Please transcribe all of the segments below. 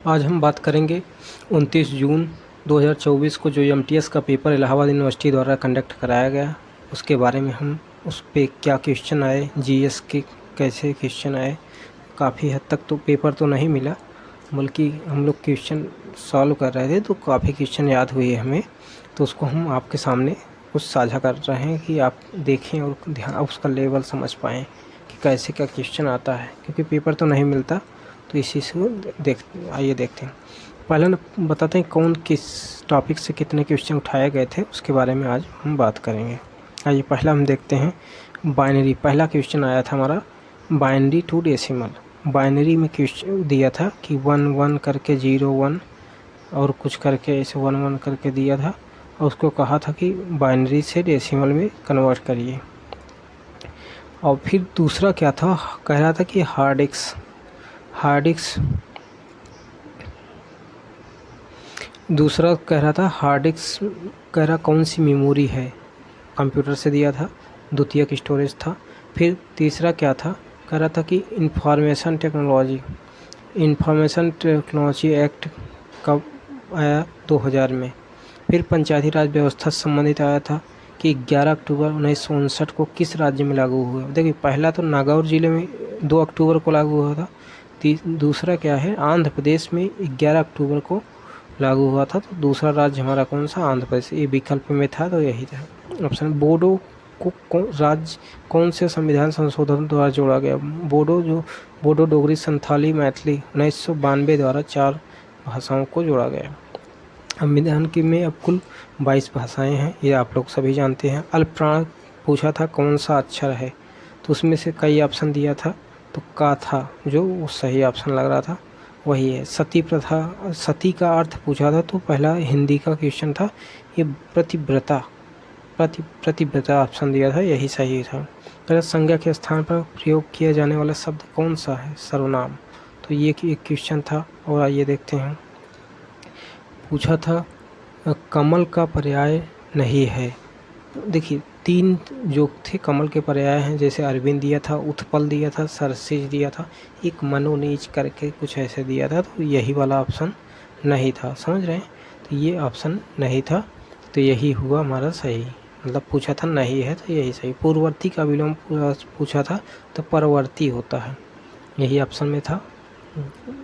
आज हम बात करेंगे 29 जून 2024 को जो एमटीएस का पेपर इलाहाबाद यूनिवर्सिटी द्वारा कंडक्ट कराया गया उसके बारे में। हम उस पे क्या क्वेश्चन आए, जीएस के कैसे क्वेश्चन आए। काफ़ी हद तक तो पेपर तो नहीं मिला, बल्कि हम लोग क्वेश्चन सॉल्व कर रहे थे तो काफ़ी क्वेश्चन याद हुए हमें, तो उसको हम आपके सामने कुछ साझा कर रहे हैं कि आप देखें और ध्यान उसका लेवल समझ पाएँ कि कैसे क्या क्वेश्चन आता है, क्योंकि पेपर तो नहीं मिलता। तो इसी से आइए देखते हैं। पहले बताते हैं कौन किस टॉपिक से कितने क्वेश्चन उठाए गए थे, उसके बारे में आज हम बात करेंगे। आइए पहला हम देखते हैं बाइनरी। पहला क्वेश्चन आया था हमारा बाइनरी टू डेसिमल। बाइनरी में क्वेश्चन दिया था कि 1 1 करके 0 1 और कुछ करके ऐसे 1 1 करके दिया था, और उसको कहा था कि बाइनरी से डेसिमल में कन्वर्ट करिए। और फिर दूसरा क्या था, कह रहा था कि हार्ड डिस्क दूसरा कह रहा था हार्ड डिस्क, कह रहा कौन सी मेमोरी है, कंप्यूटर से दिया था। द्वितीयक स्टोरेज था। फिर तीसरा क्या था, कह रहा था कि इंफॉर्मेशन टेक्नोलॉजी एक्ट कब आया, 2000 में। फिर पंचायती राज व्यवस्था से संबंधित आया था कि 11 अक्टूबर 1959 को किस राज्य में लागू हुआ। देखिए पहला तो नागौर जिले में 2 अक्टूबर को लागू हुआ था। दूसरा क्या है, आंध्र प्रदेश में 11 अक्टूबर को लागू हुआ था। तो दूसरा राज्य हमारा कौन सा, आंध्र प्रदेश। ये विकल्प में था तो यही था ऑप्शन। बोडो को राज्य कौन से संविधान संशोधन द्वारा जोड़ा गया। बोडो डोगरी संथाली मैथिली 1992 द्वारा 4 भाषाओं को जोड़ा गया। संविधान की में अब कुल 22 भाषाएं हैं, ये आप लोग सभी जानते हैं। अल्पप्राण पूछा था कौन सा अक्षर है, तो उसमें से कई ऑप्शन दिया था, तो का था जो वो सही ऑप्शन लग रहा था वही है। सती प्रथा, सती का अर्थ पूछा था, तो पहला हिंदी का क्वेश्चन था, ये प्रतिव्रता ऑप्शन दिया था, यही सही था। अगर संज्ञा के स्थान पर प्रयोग किया जाने वाला शब्द कौन सा है, सर्वनाम। तो ये एक क्वेश्चन था। और आइए देखते हैं, पूछा था कमल का पर्याय नहीं है। तो देखिए 3 जो थे कमल के पर्याय हैं, जैसे अरविंद दिया था, उत्पल दिया था, सरसिज दिया था, एक मनोनीच करके कुछ ऐसे दिया था, तो यही वाला ऑप्शन नहीं था। समझ रहे हैं, तो ये ऑप्शन नहीं था, तो यही हुआ हमारा सही। मतलब पूछा था नहीं है तो यही सही। पूर्ववर्ती का विलोम पूछा था, तो परवर्ती होता है, यही ऑप्शन में था।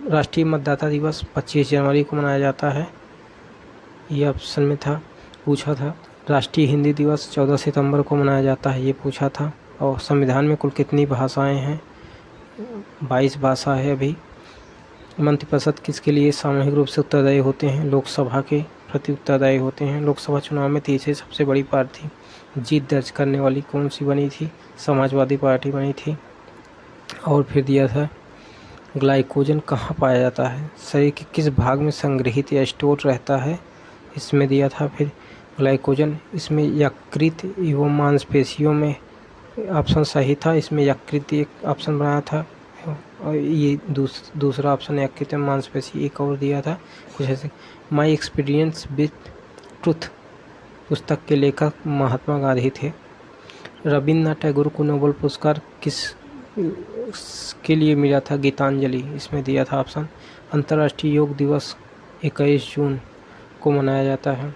राष्ट्रीय मतदाता दिवस 25 जनवरी को मनाया जाता है, ये ऑप्शन में था। पूछा था राष्ट्रीय हिंदी दिवस 14 सितंबर को मनाया जाता है, ये पूछा था। और संविधान में कुल कितनी भाषाएं हैं, 22 भाषा है अभी। मंत्रिपरिषद किसके लिए सामूहिक रूप से उत्तरदायी होते हैं, लोकसभा के प्रति उत्तरदायी होते हैं। लोकसभा चुनाव में तीसरी सबसे बड़ी पार्टी जीत दर्ज करने वाली कौन सी बनी थी, समाजवादी पार्टी बनी थी। और फिर दिया था ग्लाइकोजन कहाँ पाया जाता है, शरीर के किस भाग में संग्रहित या स्टोर रहता है, इसमें दिया था। फिर ग्लाइकोजन इसमें यकृत एवं मांसपेशियों में, ऑप्शन सही था। इसमें यकृत एक ऑप्शन बनाया था, और ये दूसरा ऑप्शन यकृत एवं मांसपेशी एक और दिया था कुछ ऐसे। माई एक्सपीरियंस विथ ट्रुथ पुस्तक के लेखक महात्मा गांधी थे। रविन्द्रनाथ टैगोर को नोबेल पुरस्कार किस के लिए मिला था, गीतांजलि, इसमें दिया था ऑप्शन। अंतर्राष्ट्रीय योग दिवस 21 जून को मनाया जाता है।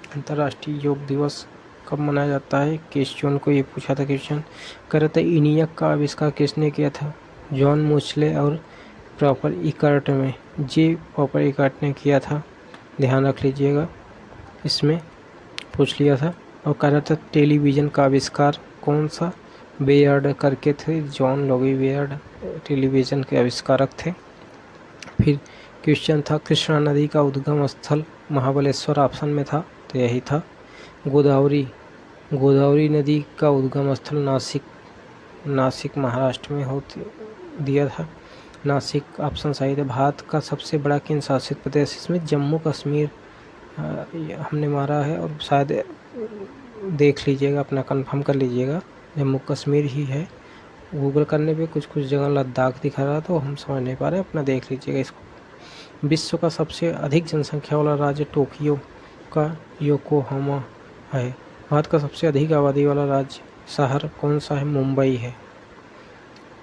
अंतर्राष्ट्रीय योग दिवस कब मनाया जाता है, 21 जून को, ये पूछा था क्वेश्चन। करते इनियक का आविष्कार किसने किया था, जॉन मूचले और प्रॉपर इकर्ट में, जे प्रॉपर इकर्ट ने किया था, ध्यान रख लीजिएगा, इसमें पूछ लिया था। और कह रहा था टेलीविज़न का आविष्कार कौन सा, बेयर्ड करके थे, जॉन लोगी बेयर्ड टेलीविज़न के आविष्कारक थे। फिर क्वेश्चन था कृष्णा नदी का उद्गम स्थल महाबलेश्वर, ऑप्शन में था, तो यही था। गोदावरी नदी का उद्गम स्थल नासिक महाराष्ट्र में होती, दिया था, नासिक ऑप्शन सही था। भारत का सबसे बड़ा केंद्र शासित प्रदेश, इसमें जम्मू कश्मीर हमने मारा है, और शायद देख लीजिएगा, अपना कंफर्म कर लीजिएगा, जम्मू कश्मीर ही है। गूगल करने पे कुछ जगह लद्दाख दिखा रहा तो हम समझ नहीं पा रहे, अपना देख लीजिएगा इसको। विश्व का सबसे अधिक जनसंख्या वाला राज्य टोक्यो का योकोहामा है। भारत का सबसे अधिक आबादी वाला राज्य शहर कौन सा है, मुंबई है।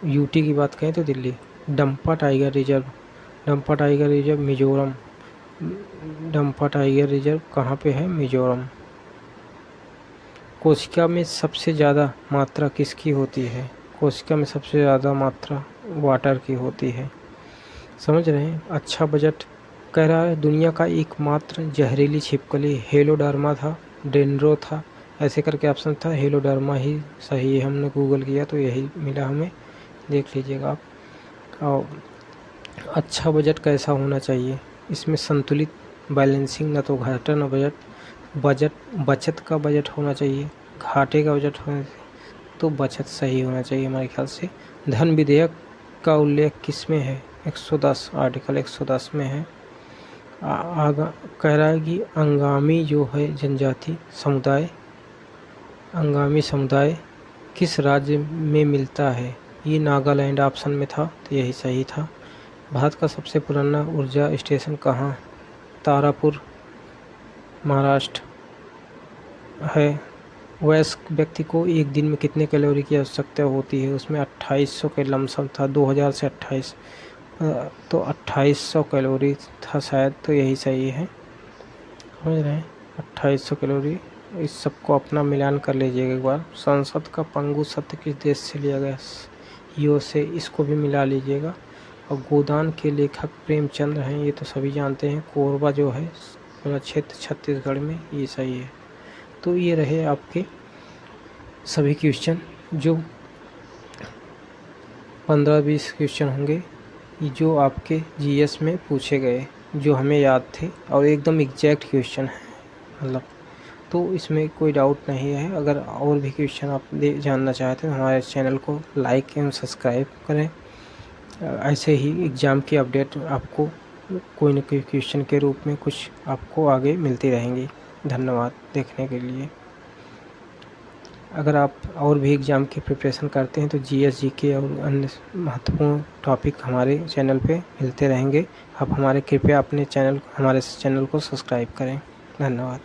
यूटी की बात करें तो Delhi. Dampa tiger reserve Dampa tiger reserve Mizoram. Dampa tiger reserve कहाँ पे है? मिजोरम। कोशिका में सबसे ज़्यादा मात्रा किसकी होती है? कोशिका में सबसे ज़्यादा मात्रा वाटर की होती है। समझ रहे हैं? अच्छा बजट कह रहा है दुनिया का एकमात्र जहरीली छिपकली हेलोडर्मा था, डेंड्रो था, ऐसे करके ऑप्शन था। हेलोडर्मा ही सही है, हमने गूगल किया तो यही मिला हमें, देख लीजिएगा आप। और अच्छा बजट कैसा होना चाहिए? इसमें संतुलित, बैलेंसिंग, न तो घाटा न बचत का बजट होना चाहिए, घाटे का बजट होना चाहिए, तो बचत सही होना चाहिए हमारे ख्याल से। धन विधेयक का उल्लेख किस में है? 110, आर्टिकल 110 में है। आगा कह रहा है कि अंगामी जो है जनजाति समुदाय, अंगामी समुदाय किस राज्य में मिलता है? ये नागालैंड ऑप्शन में था तो यही सही था। भारत का सबसे पुराना ऊर्जा स्टेशन कहाँ? तारापुर, महाराष्ट्र है। वयस्क व्यक्ति को एक दिन में कितने कैलोरी की आवश्यकता होती है? उसमें 2800 के लमसम था, 2000 से 28, तो 2800 कैलोरी था शायद, तो यही सही है। समझ रहे हैं? 2800 कैलोरी। इस सबको अपना मिलान कर लीजिएगा एक बार। संसद का पंगु शब्द किस देश से लिया गया? यो से, इसको भी मिला लीजिएगा। और गोदान के लेखक प्रेमचंद हैं, ये तो सभी जानते हैं। कोरबा जो है पूरा क्षेत्र छत्तीसगढ़ में, ये सही है। तो ये रहे आपके सभी क्वेश्चन, जो 15-20 क्वेश्चन होंगे जो आपके जीएस में पूछे गए, जो हमें याद थे और एकदम एग्जैक्ट क्वेश्चन है मतलब, तो इसमें कोई डाउट नहीं है। अगर और भी क्वेश्चन आप जानना चाहते हैं हमारे चैनल को लाइक एवं सब्सक्राइब करें। ऐसे ही एग्ज़ाम की अपडेट आपको कोई न कोई क्वेश्चन के रूप में कुछ आपको आगे मिलती रहेंगी। धन्यवाद देखने के लिए। अगर आप और भी एग्ज़ाम की प्रिपरेशन करते हैं तो जीएस, जीके और अन्य महत्वपूर्ण टॉपिक हमारे चैनल पे मिलते रहेंगे। आप हमारे कृपया अपने हमारे चैनल को सब्सक्राइब करें। धन्यवाद।